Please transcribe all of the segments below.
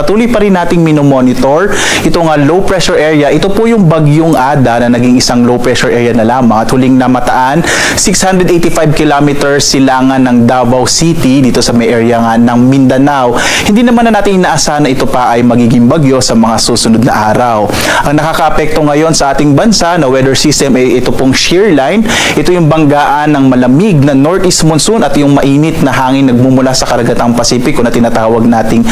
patuloy pa rin nating minomonitor itong low pressure area. Ito po yung bagyong Ada na naging isang low pressure area na lamang at huling namataan 685 kilometers silangan ng Davao City dito sa may area nga ng Mindanao. Hindi naman na natin inaasahan na ito pa ay magiging bagyo sa mga susunod na araw. Ang nakakaapekto ngayon sa ating bansa na weather system ay ito pong shear line. Ito yung banggaan ng malamig na northeast monsoon at yung mainit na hangin nagmumula sa karagatang Pasipiko na tinatawag nating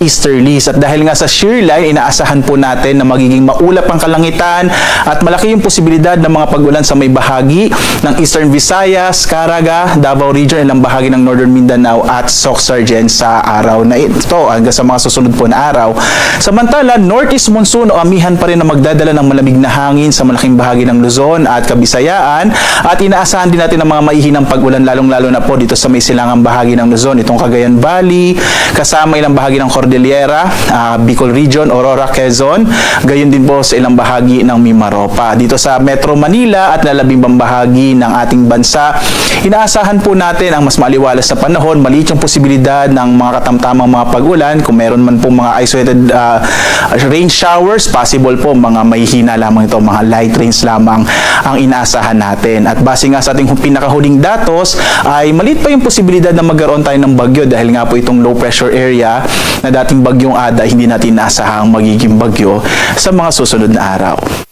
easterlies. At dahil nga sa shear line, inaasahan po natin na magiging maulap ang kalangitan at malaki yung posibilidad ng mga pag-ulan sa may bahagi ng Eastern Visayas, Caraga, Davao Region, ilang bahagi ng Northern Mindanao at Soc-Sargen sa araw na ito hanggang sa mga susunod po na araw. Samantala, northeast monsoon o amihan pa rin na magdadala ng malamig na hangin sa malaking bahagi ng Luzon at Kabisayaan at inaasahan din natin ang mga maihinang pag-ulan lalong-lalo na po dito sa may silangang bahagi ng Luzon, itong Cagayan Valley, kasama ilang bahagi ng Cordillera, Bicol Region, Aurora, Quezon, gayon din po sa ilang bahagi ng Mimaropa. Dito sa Metro Manila at lalabimbang bahagi ng ating bansa, inaasahan po natin ang mas maliwalas na panahon, maliit yung posibilidad ng mga katamtamang mga pag-ulan. Kung meron man po mga isolated rain showers, possible po mga mahihina lamang ito, mga light rains lamang ang inaasahan natin. At base nga sa ating pinakahuling datos, ay maliit pa yung posibilidad na magkaroon tayo ng bagyo dahil nga po itong low pressure area na dating bagyong Ada, hindi natin inaasahang magiging bagyo sa mga susunod na araw.